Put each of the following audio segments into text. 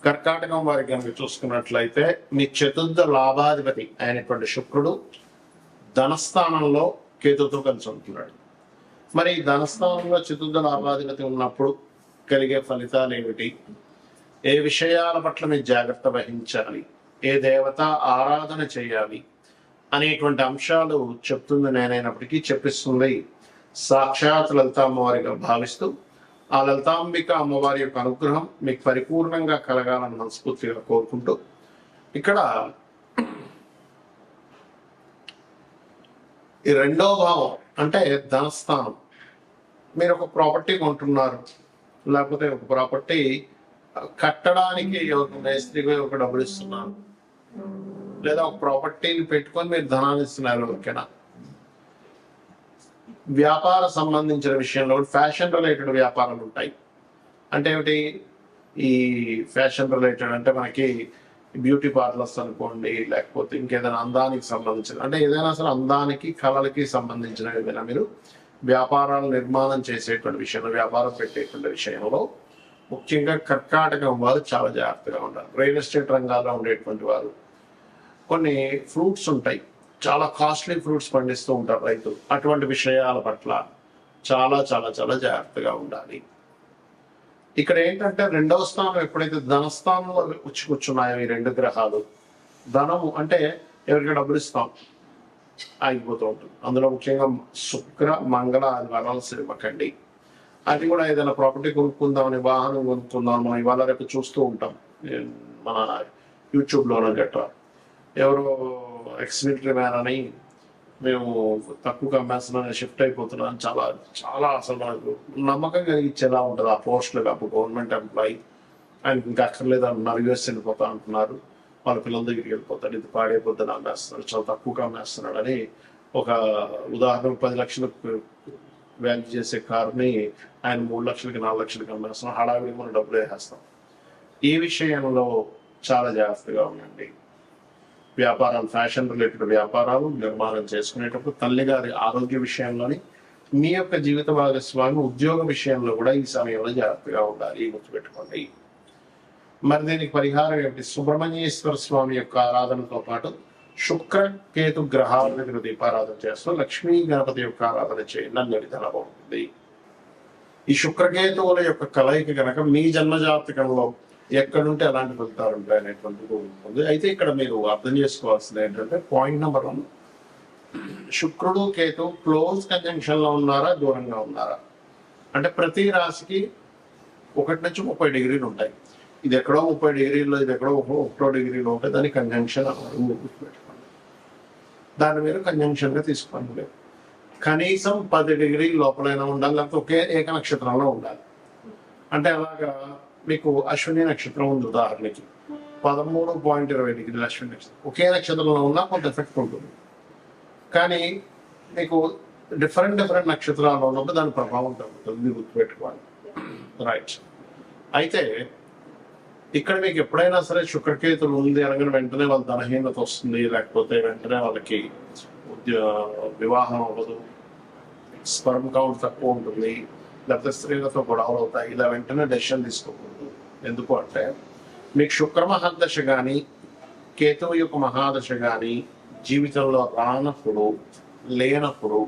కర్కాటకం వారికి కనుక చూసుకున్నట్లయితే మీ చతుర్థ లాభాధిపతి అయినటువంటి శుక్రుడు ధనస్థానంలో కేతుతో కలిసి ఉంటున్నాడు. మరి ధనస్థానంలో చతుర్థ లాభాధిపతి ఉన్నప్పుడు కలిగే ఫలితాలు ఏమిటి, ఏ విషయాల పట్ల మీరు జాగ్రత్త వహించాలి, ఏ దేవత ఆరాధన చేయాలి అనేటువంటి అంశాలు చెప్తుంది నేనైనప్పటికీ చెప్పిస్తుంది సాక్షాత్ లలిత అమ్మవారిగా భావిస్తూ ఆ లలితాంబిక అమ్మవారి యొక్క అనుగ్రహం మీకు పరిపూర్ణంగా కలగాలని మనస్ఫూర్తిగా కోరుకుంటూ, ఇక్కడ ఈ రెండో భావం అంటే ధనస్థానం. మీరు ఒక ప్రాపర్టీ కొంటున్నారు, లేకపోతే ఒక ప్రాపర్టీ కట్టడానికి ఒక మేస్త్రికి ఒక డబ్బులు ఇస్తున్నారు, లేదా ఒక ప్రాపర్టీని పెట్టుకొని మీరు ధనాన్ని ఇస్తున్నారు ఎవరికైనా. వ్యాపార సంబంధించిన విషయంలో ఫ్యాషన్ రిలేటెడ్ వ్యాపారాలు ఉంటాయి. అంటే ఏమిటి ఈ ఫ్యాషన్ రిలేటెడ్ అంటే మనకి బ్యూటీ పార్లర్స్ అనుకోండి, లేకపోతే ఇంకేదైనా అందానికి సంబంధించిన అంటే ఏదైనా సరే అందానికి కళలకి సంబంధించిన ఏదైనా మీరు వ్యాపారాలు నిర్మాణం చేసేటువంటి విషయంలో, వ్యాపారం పెట్టేటువంటి విషయంలో ముఖ్యంగా కర్కాటకం వారు చాలా జాగ్రత్తగా ఉండాలి. రియల్ ఎస్టేట్ రంగాల్లో ఉండేటువంటి వారు, కొన్ని ఫ్రూట్స్ ఉంటాయి, చాలా కాస్ట్లీ ఫ్రూట్స్ పండిస్తూ ఉంటారు రైతులు, అటువంటి విషయాల పట్ల చాలా చాలా చాలా జాగ్రత్తగా ఉండాలి. ఇక్కడ ఏంటంటే రెండవ స్థానం ఎప్పుడైతే ధనస్థానంలో వచ్చి కూర్చున్నాయో ఈ రెండు గ్రహాలు, ధనము అంటే ఎవరికి డబ్బులు ఇస్తాం ఆగిపోతూ ఉంటుంది. అందులో ముఖ్యంగా శుక్ర మంగళ ఆదివారాలు ఇవ్వకండి. అది కూడా ఏదైనా ప్రాపర్టీ కొనుక్కుందామని, వాహనం కొనుక్కుందామని మనం ఇవాళ రేపు చూస్తూ ఉంటాం మన యూట్యూబ్లోనూ గట్రా. ఎవరో ఎక్స్ మిలిటరీ మ్యాన్ అని మేము తక్కువగా అమ్మేస్తున్నాను, షిఫ్ట్ అయిపోతున్నాను, చాలా చాలా అసలు మనకు నమ్మకం కలిగించేలా ఉంటుంది ఆ పోస్టులకు. అప్పుడు గవర్నమెంట్ ఎంప్లాయీ, ఆయనకి ఇంకా అక్కర్లేదు అంటున్నారు, యూఎస్ వెళ్ళిపోతా అంటున్నారు, వాళ్ళ పిల్లల దగ్గరికి వెళ్ళిపోతాడు, ఇది పాడైపోద్దని అమ్మేస్తున్నాడు, చాలా తక్కువగా అమ్మేస్తున్నాడు అని. ఒక ఉదాహరణకు 10 లక్షలకు వాల్యూ చేసే కారుని ఆయన 3 లక్షలకి 4 లక్షలకి అమ్మేస్తున్నాం, హడావిడి మనం డబ్బులు వేసేస్తాం. ఈ విషయంలో చాలా జాగ్రత్తగా ఉండండి. వ్యాపారాలు, ఫ్యాషన్ రిలేటెడ్ వ్యాపారాలు నిర్మాణం చేసుకునేటప్పుడు తల్లిగారి ఆరోగ్య విషయంలోని, మీ యొక్క జీవిత భాగస్వామి ఉద్యోగ విషయంలో కూడా ఈ సమయంలో జాగ్రత్తగా ఉండాలి, గుర్తుపెట్టుకోండి. మరి దీనికి పరిహారం ఏమిటి? సుబ్రహ్మణ్యేశ్వర స్వామి యొక్క ఆరాధనతో పాటు శుక్ర కేతు గ్రహాల దగ్గర దీపారాధన చేస్తూ లక్ష్మీ గణపతి యొక్క ఆరాధన చేయండి, అన్ని చాలా బాగుంటుంది. ఈ శుక్రకేతువుల యొక్క కలయిక కనుక మీ జన్మజాతకంలో ఎక్కడుంటే అలాంటి ఫలితాలు ఉంటాయి అనేటువంటిది ఉంటుంది. అయితే ఇక్కడ మీరు అర్థం చేసుకోవాల్సింది ఏంటంటే పాయింట్ నెంబర్ 1, శుక్రుడు కేతు క్లోజ్ కంజంక్షన్ లో ఉన్నారా, దూరంగా ఉన్నారా అంటే ప్రతి రాశికి 1 నుంచి 30 డిగ్రీలు ఉంటాయి. ఇది ఎక్కడో 30 డిగ్రీలో, ఇది ఎక్కడో 1 డిగ్రీలో ఉంటే దాన్ని కంజంక్షన్ గుర్తుపెట్టుకోండి. దాన్ని మీరు కంజంక్షన్ గా తీసుకోండి. కనీసం 10 డిగ్రీల లోపలైనా ఉండాలి, లేకపోతే ఒకే ఏక నక్షత్రంలో ఉండాలి. అంటే అలాగా మీకు అశ్విని నక్షత్రం ఉంది ఉదాహరణకి, 13.20 డిగ్రీల అశ్విని నక్షత్రం, ఒకే నక్షత్రంలో ఉన్నా కొంత ఎఫెక్ట్ ఉంటుంది. కానీ మీకు డిఫరెంట్ నక్షత్రాల్లో ఉన్నప్పుడు దాని ప్రభావం తగ్గుతుంది, గుర్తుపెట్టుకోవాలి. రైట్. అయితే ఇక్కడ మీకు ఎప్పుడైనా సరే శుక్రకేతులు ఉంది అనగానే వెంటనే వాళ్ళ ధనహీనత వస్తుంది, లేకపోతే వెంటనే వాళ్ళకి వివాహం అవ్వదు, స్పర్మ్ కౌంట్ తక్కువ ఉంటుంది, లేకపోతే స్త్రీలతో గొడవలు అవుతాయి, ఇలా వెంటనే డెసిషన్ తీసుకోకూడదు. ఎందుకు అంటే మీకు శుక్ర మహాదశ కానీ కేతువు యొక్క మహాదశ కానీ జీవితంలో రానప్పుడు, లేనప్పుడు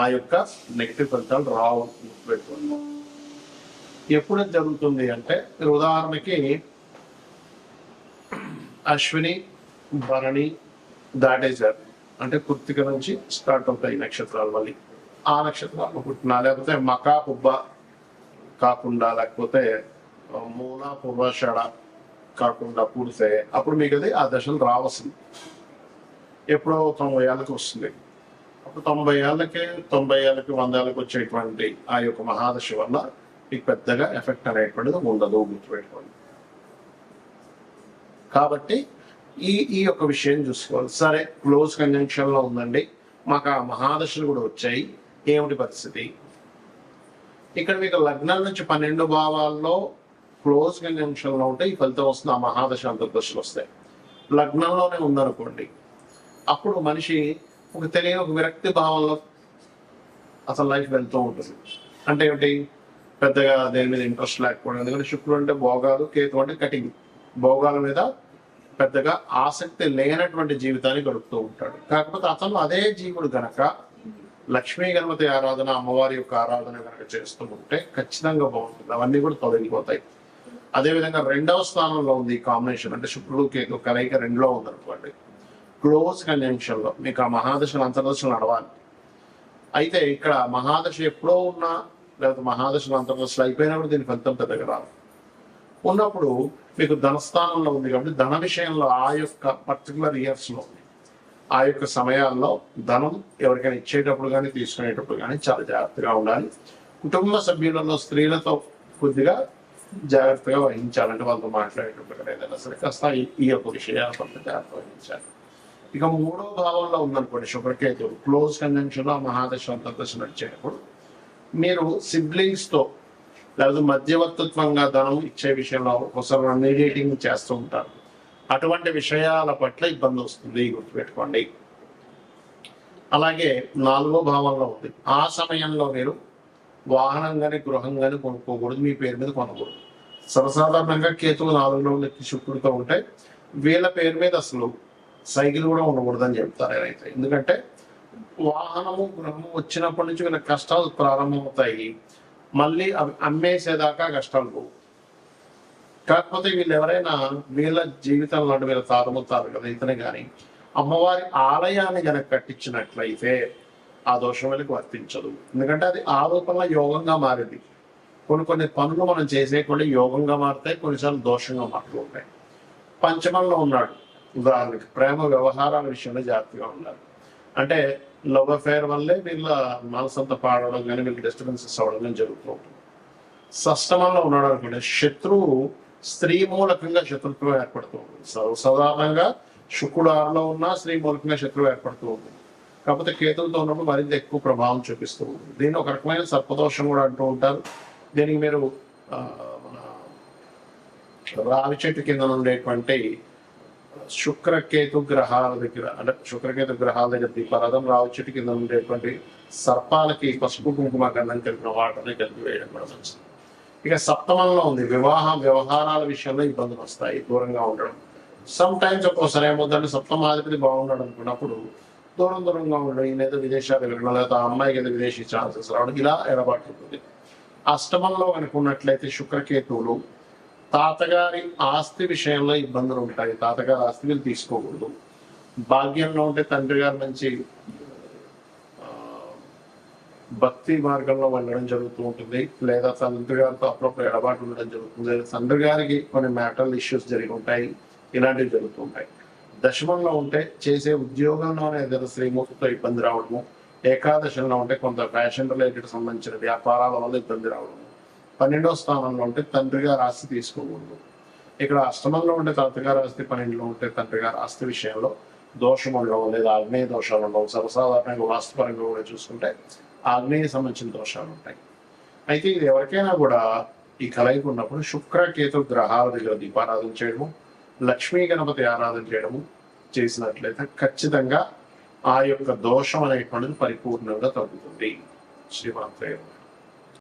ఆ యొక్క నెగిటివ్ ఫలితాలు రావు, పెట్టుకోండి. ఎప్పుడు జరుగుతుంది అంటే మీరు ఉదాహరణకి అశ్విని భరణి దాటేశారు అంటే కృత్తిక నుంచి స్టార్ట్ అవుతాయి నక్షత్రాలు, మళ్ళీ ఆ నక్షత్రాలు పుట్టినా, లేకపోతే మకా పుబ్బ కాకుండా, లేకపోతే మూల పూర్వాషాఢ కాకుండా పుడితే అప్పుడు మీకు అది ఆ దశలు రావాల్సింది. ఎప్పుడో 90 ఏళ్ళకి వస్తుంది. అప్పుడు 90 ఏళ్ళకి 100 ఏళ్ళకి వచ్చేటువంటి ఆ యొక్క మహాదశ వల్ల మీకు పెద్దగా ఎఫెక్ట్ అనేటువంటిది ఉండదు, గుర్తుపెట్టుకోండి. కాబట్టి ఈ యొక్క విషయం చూసుకోవాలి. సరే, క్లోజ్ కంజంక్షన్ లో ఉందండి, మాకు ఆ మహాదశలు కూడా వచ్చాయి, ఏమిటి పరిస్థితి? ఇక్కడ మీకు లగ్నం నుంచి 12 భావాల్లో క్లోజ్ కంజంక్షన్ లో ఉంటే ఈ ఫలితం వస్తుంది, ఆ మహాదశ అంతర్దశలు వస్తాయి. లగ్నంలోనే ఉందనుకోండి, అప్పుడు మనిషి ఒక తెలియని ఒక విరక్తి భావంలో అసలు లైఫ్ వెళ్తూ ఉంటుంది. అంటే ఏమిటి? పెద్దగా దేని మీద ఇంట్రెస్ట్ లేకపోవడం. ఎందుకంటే శుక్రుడు అంటే భోగాలు, కేతు అంటే కటింగ్, భోగాల మీద పెద్దగా ఆసక్తి లేనటువంటి జీవితాన్ని గడుపుతూ ఉంటాడు. కాకపోతే అతను అదే జీవుడు గనక లక్ష్మీ గణపతి ఆరాధన, అమ్మవారి యొక్క ఆరాధన కనుక చేస్తూ ఉంటే ఖచ్చితంగా బాగుంటుంది. అవన్నీ కూడా తొలగిపోతాయి. అదేవిధంగా రెండవ స్థానంలో ఉంది ఈ కాంబినేషన్, అంటే శుక్రుడు కేతు కలయిక రెండులో ఉందనుకోండి, క్లోజ్ కంజంక్షన్ లో మీకు ఆ మహాదశలు అంతర్దశలు నడవాలి. అయితే ఇక్కడ మహాదశ ఎప్పుడో ఉన్నా లేకపోతే మహాదశలు అంతర్దశలు అయిపోయినప్పుడు దీని ఫలితం పెద్దగా రాదు. ఉన్నప్పుడు మీకు ధనస్థానంలో ఉంది కాబట్టి ధన విషయంలో ఆ యొక్క పర్టికులర్ ఇయర్స్ లో ఆ యొక్క సమయాల్లో ధనం ఎవరికైనా ఇచ్చేటప్పుడు కానీ తీసుకునేటప్పుడు కానీ చాలా జాగ్రత్తగా ఉండాలి. కుటుంబ సభ్యులలో స్త్రీలతో కొద్దిగా జాగ్రత్తగా వహించాలంటే వాళ్ళతో మాట్లాడేటప్పుడు ఏదైనా సరే కాస్త ఈ యొక్క విషయాలు కొంత జాగ్రత్త వహించాలి. ఇక మూడో భావంలో ఉందనుకోండి శుక్రకేతువు క్లోజ్ కంజంక్షన్ లో మహాదశ అంతర్దశ నడిచేటప్పుడు మీరు సిబ్లింగ్స్ తో లేదా మధ్యవర్తిత్వంగా ధనం ఇచ్చే విషయంలో ఒకసారి మీడియేటింగ్ చేస్తూ ఉంటారు. అటువంటి విషయాల పట్ల ఇబ్బంది వస్తుంది, గుర్తుపెట్టుకోండి. అలాగే నాలుగో భావంలో ఉంది, ఆ సమయంలో మీరు వాహనం కానీ గృహం కానీ కొనుక్కోకూడదు, మీ పేరు మీద కొనకూడదు. సర్వసాధారణంగా కేతువు 4లో ఉండే శుక్రుడితో ఉంటే వీళ్ళ పేరు మీద అసలు సైకిల్ కూడా ఉండకూడదని చెప్తారు ఎవరైతే. ఎందుకంటే వాహనము గృహము వచ్చినప్పటి నుంచి వీళ్ళ కష్టాలు ప్రారంభమవుతాయి, మళ్ళీ అవి అమ్మేసేదాకా కష్టాలు పోవు. కాకపోతే వీళ్ళు ఎవరైనా వీళ్ళ జీవితంలో అంటే వీళ్ళ తాతముత్తారు కదా ఇతనే కానీ అమ్మవారి ఆలయాన్ని కనుక కట్టించినట్లయితే ఆ దోషం వీళ్ళకి వర్తించదు. ఎందుకంటే అది ఆరోపణలో యోగంగా మారింది. కొన్ని పనులు మనం చేసేటువంటి యోగంగా మారుతాయి, కొన్నిసార్లు దోషంగా మారుతూ ఉంటాయి. పంచమంలో ఉన్నాడు ఉదాహరణకి, ప్రేమ వ్యవహారాల విషయంలో జాగ్రత్తగా ఉండాలి. అంటే లవ్ అఫేర్ వల్లే వీళ్ళ మనసంతా పాడడం కానీ వీళ్ళకి డిస్టర్బెన్సెస్ అవ్వడం కానీ జరుగుతూ ఉంటుంది. షష్టమంలో ఉన్నాడు అనుకోండి, శత్రువు స్త్రీ మూలకంగా శత్రుత్వం ఏర్పడుతూ ఉంటుంది. సాధారణంగా శుక్రుడు 6లో ఉన్నా స్త్రీ మూలకంగా శత్రువు ఏర్పడుతూ ఉంటుంది. కాకపోతే కేతువుతో ఉన్నప్పుడు మరింత ఎక్కువ ప్రభావం చూపిస్తూ ఉంటుంది. దీన్ని ఒక రకమైన సర్పదోషం కూడా అంటూ ఉంటారు. దీనికి మీరు మన రావి చెట్టు కింద ఉండేటువంటి శుక్రకేతు గ్రహాల దగ్గర, అంటే శుక్రకేతు గ్రహాల దగ్గర దీపారాధన, రావి చెట్టు కింద ఉండేటువంటి సర్పాలకి పసుపు కుంకుమ గంధం కలిపిన వాటిని కలిపి వేయడం కూడా మంచిది. ఇక సప్తమంలో ఉంది, వ్యవహారాల విషయంలో ఇబ్బందులు వస్తాయి, దూరంగా ఉండడం. సమ్ టైమ్స్ ఒక్కోసారి ఏమవుతుందంటే సప్తమాధిపతి బాగున్నాడు అనుకున్నప్పుడు దూరంగా ఉండడం, ఈయనైతే విదేశాలు వెళ్ళడం, లేకపోతే ఆ అమ్మాయికి అయితే విదేశీ ఛాన్సెస్ రావడం, ఇలా ఎడబాటు ఉంటుంది. అష్టమంలో అనుకున్నట్లయితే శుక్రకేతువులు తాతగారి ఆస్తి విషయంలో ఇబ్బందులు ఉంటాయి, తాతగారి ఆస్తి వీళ్ళు తీసుకోకూడదు. భాగ్యంలో ఉంటే తండ్రి గారి నుంచి భక్తి మార్గంలో వెళ్ళడం జరుగుతూ ఉంటుంది, లేదా తండ్రి గారితో అప్పుడప్పుడు ఎడబాటు ఉండడం జరుగుతుంది, లేదా తండ్రి గారికి కొన్ని మ్యాటరల్ ఇష్యూస్ జరిగి ఉంటాయి, ఇలాంటివి జరుగుతూ ఉంటాయి. దశమంలో ఉంటే చేసే ఉద్యోగంలోనే ఏదైనా శ్రీమూర్తితో ఇబ్బంది రావడము, ఏకాదశంలో ఉంటే కొంత ఫ్యాషన్ రిలేటెడ్ సంబంధించిన వ్యాపారాల వల్ల ఇబ్బంది రావడము, 12వ స్థానంలో ఉంటే తండ్రి గారి ఆస్తి తీసుకోకూడదు. ఇక్కడ అష్టమంలో ఉంటే తాతగారి ఆస్తి, 12లో ఉంటే తండ్రి గారి ఆస్తి విషయంలో దోషం ఉండడం, లేదా ఆగ్నేయ దోషాలు ఉండవు. సర్వసాధారణంగా వాస్తుపరంగా కూడా చూసుకుంటే ఆగ్నేయ సంబంధించిన దోషాలు ఉంటాయి. అయితే ఇది ఎవరికైనా కూడా ఈ కలయిక ఉన్నప్పుడు శుక్రకేతు గ్రహాల దగ్గర దీపారాధన చేయడము, లక్ష్మీ గణపతి ఆరాధన చేయడము చేసినట్లయితే ఖచ్చితంగా ఆ యొక్క దోషం అనేటువంటిది పరిపూర్ణంగా తగ్గుతుంది. శ్రీమాత్రే.